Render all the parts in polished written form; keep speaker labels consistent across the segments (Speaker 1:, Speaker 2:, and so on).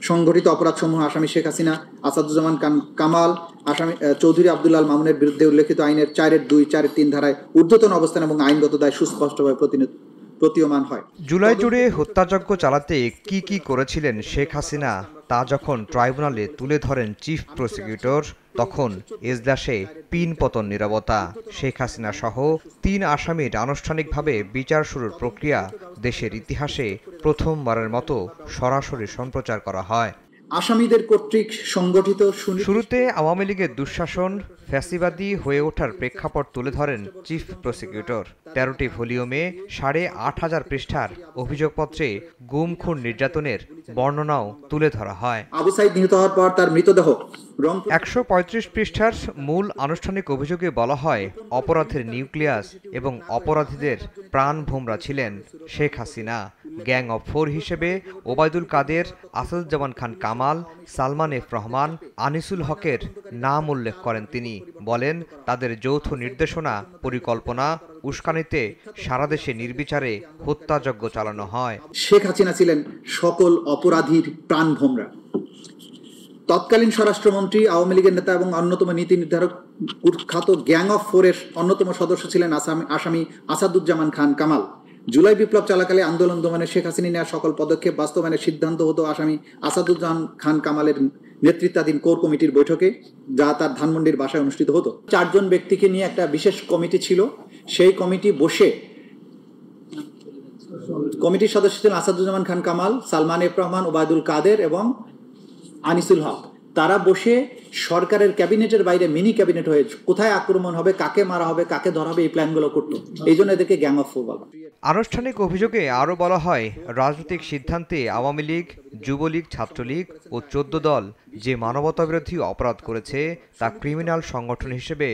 Speaker 1: সংগঠিত অপরাধসমূহ আসামি শেখ হাসিনা, আসাদুজ্জামান কামাল, আসামি চৌধুরী আব্দুল আল মামুনের বিরুদ্ধে উল্লেখিত আইনের 4-2, 4-3 ধারায় ঊর্ধ্বতন অবস্থান এবং আইনগত দায় সুস্পষ্টভাবে প্রতীয়মান হয়।
Speaker 2: জুলাই জুড়ে হত্যাযজ্ঞ চালাতে কি করেছিলেন শেখ হাসিনা তা যখন ট্রাইব্যুনালে তুলে ধরেন চিফ প্রসিকিউটর, তখন এজলাসে পিনপতন নীরবতা। শেখ হাসিনা সহ 3 আসামির আনুষ্ঠানিকভাবে বিচার শুরুর প্রক্রিয়া দেশের ইতিহাসে প্রথমবারের মতো সরাসরি সম্প্রচার করা হয়।
Speaker 1: আসামিদের কর্তৃক সংগঠিত
Speaker 2: শুরুতে আওয়ামী লীগের দুঃশাসন, ফ্যাসিবাদী হয়ে ওঠার প্রেক্ষাপট তুলে ধরেন চিফ প্রসিকিউটর। 13টি ভলিউমে 8,500 পৃষ্ঠার অভিযোগপত্রে গুম খুন নির্যাতনের বর্ণনাও তুলে ধরা হয়।
Speaker 1: আবু সাইদ নিহত হওয়ার পর তার মৃতদেহ
Speaker 2: 135 পৃষ্ঠার মূল আনুষ্ঠানিক অভিযোগে বলা হয়, অপরাধের নিউক্লিয়াস এবং অপরাধীদের প্রাণভোমরা ছিলেন শেখ হাসিনা। গ্যাং অফ 4 হিসেবে ওবায়দুল কাদের, আসাদুজ্জামান খান কামাল, সালমান এফ রহমান, আনিসুল হকের নাম উল্লেখ করেন তিনি। বলেন, তাদের যৌথ নির্দেশনা, পরিকল্পনা, উস্কানিতে সারা দেশে নির্বিচারে হত্যাযজ্ঞ চালানো হয়।
Speaker 1: শেখ হাসিনা ছিলেন সকল অপরাধীর প্রাণভোমরা। তৎকালীন স্বরাষ্ট্রমন্ত্রী, আওয়ামী লীগের নেতা এবং অন্যতম নীতি নির্ধারক কুখ্যাত গ্যাং অফ 4-এর অন্যতম সদস্য ছিলেন আসামি আসাদুজ্জামান খান কামাল। জুলাই বিপ্লব চলাকালে আন্দোলন দমনে শেখ হাসিনা নেওয়া সকল পদক্ষেপ বাস্তবায়নের সিদ্ধান্ত হতো আসামি আসাদুজ্জামান খান কামালের নেতৃত্বাধীন কোর কমিটির বৈঠকে, যা তার ধানমন্ডির বাসায় অনুষ্ঠিত হতো। 4 জন ব্যক্তিকে নিয়ে একটা বিশেষ কমিটি ছিল। সেই কমিটি বসে, কমিটির সদস্য ছিলেন আসাদুজ্জামান খান কামাল, সালমান এফ রহমান, ওবায়দুল কাদের এবং আনিসুল হক। তারা বসে সরকারের ক্যাবিনেটের বাইরে মিনি ক্যাবিনেট হয়ে কোথায় আক্রমণ হবে, কাকে মারা হবে, কাকে ধরা হবে, এই প্ল্যানগুলো করতো। এই জন্য এদেরকে গ্যাং অফ 4 বলা।
Speaker 2: আনুষ্ঠানিক অভিযোগে আরও বলা হয়, রাজনৈতিক সিদ্ধান্তে আওয়ামী লীগ, যুবলীগ, ছাত্রলীগ ও 14 দল যে মানবতাবিরোধী অপরাধ করেছে তা ক্রিমিনাল সংগঠন হিসেবে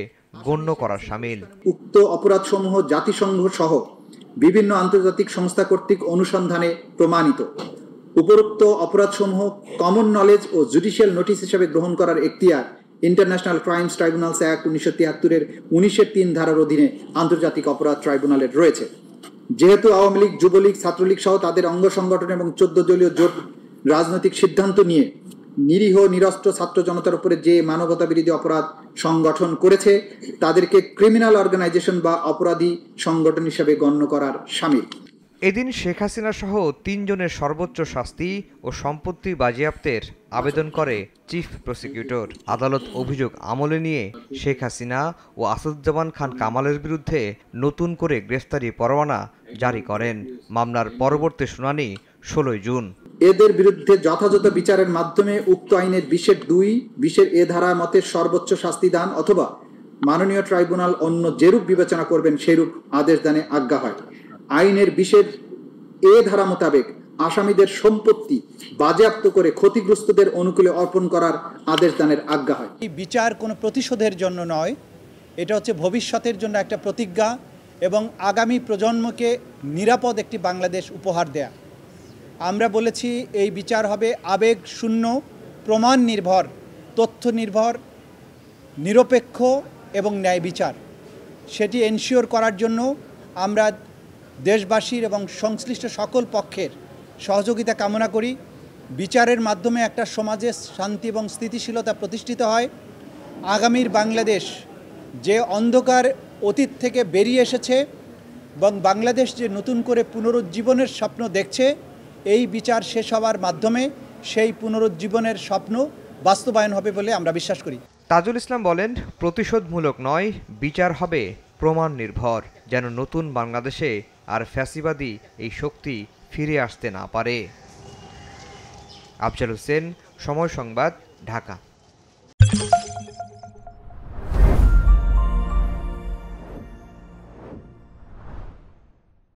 Speaker 2: গণ্য করা শামিল।
Speaker 1: উক্ত অপরাধসমূহ জাতিসংঘ সহ বিভিন্ন আন্তর্জাতিক সংস্থা কর্তৃক অনুসন্ধানে প্রমাণিত। উপরোক্ত অপরাধসমূহ কমন নলেজ ও জুডিশিয়াল নোটিশ হিসেবে গ্রহণ করার এখতিয়ার ইন্টারন্যাশনাল ক্রাইমস ট্রাইব্যুনালস অ্যাক্ট 1973-এর 19-3 ধারার অধীনে আন্তর্জাতিক অপরাধ ট্রাইব্যুনালের রয়েছে। যেহেতু আওয়ামী লীগ, যুবলীগ, ছাত্রলীগ সহ তাদের অঙ্গ সংগঠন এবং 14 দলীয় জোট রাজনৈতিক সিদ্ধান্ত নিয়ে নিরীহ নিরস্ত্র ছাত্র জনতার উপরে যে মানবতা বিরোধী অপরাধ সংগঠন করেছে, তাদেরকে ক্রিমিনাল অর্গানাইজেশন বা অপরাধী সংগঠন হিসেবে গণ্য করার শামিল।
Speaker 2: এদিন শেখ হাসিনা সহ 3 জনের সর্বোচ্চ শাস্তি ও সম্পত্তি বাজেয়াপ্তের আবেদন করে চিফ প্রসিকিউটর। আদালত অভিযোগ আমলে নিয়ে শেখ হাসিনা ও আসাদুজ্জামান খান কামালের বিরুদ্ধে নতুন করে গ্রেফতারি পরোয়ানা জারি করেন। মামলার পরবর্তী শুনানি 16 জুন।
Speaker 1: এদের বিরুদ্ধে যথাযথ বিচারের মাধ্যমে উক্ত আইনের 20-2, 20-এ ধারা মতে সর্বোচ্চ শাস্তি দান অথবা মাননীয় ট্রাইব্যুনাল অন্য যেরূপ বিবেচনা করবেন সেরূপ আদেশ দানে আজ্ঞা হয়। আইনের 20-এ ধারা মোতাবেক আসামিদের সম্পত্তি বাজেয়াপ্ত করে ক্ষতিগ্রস্তদের অনুকূলে অর্পণ করার আদেশ দানের আজ্ঞা হয়।
Speaker 3: এই বিচার কোনো প্রতিশোধের জন্য নয়, এটা হচ্ছে ভবিষ্যতের জন্য একটা প্রতিজ্ঞা এবং আগামী প্রজন্মকে নিরাপদ একটি বাংলাদেশ উপহার দেয়া। আমরা বলেছি এই বিচার হবে আবেগ শূন্য, প্রমাণ নির্ভর, তথ্য নির্ভর, নিরপেক্ষ এবং ন্যায় বিচার। সেটি এনশিওর করার জন্য আমরা দেশবাসীর এবং সংশ্লিষ্ট সকল পক্ষের সহযোগিতা কামনা করি। বিচারের মাধ্যমে একটা সমাজে শান্তি এবং স্থিতিশীলতা প্রতিষ্ঠিত হয়। আগামীর বাংলাদেশ যে অন্ধকার অতীত থেকে বেরিয়ে এসেছে এবং বাংলাদেশ যে নতুন করে পুনরুজ্জীবনের স্বপ্ন দেখছে, এই বিচার শেষ হওয়ার মাধ্যমে সেই পুনরুজ্জীবনের স্বপ্ন বাস্তবায়ন হবে বলে আমরা বিশ্বাস করি।
Speaker 2: তাজুল ইসলাম বলেন, প্রতিশোধমূলক নয়, বিচার হবে প্রমাণ নির্ভর, যেন নতুন বাংলাদেশে আর ফ্যাসিবাদী এই শক্তি ফিরে আসতে না পারে। আফজাল হোসেন, সময় সংবাদ, ঢাকা।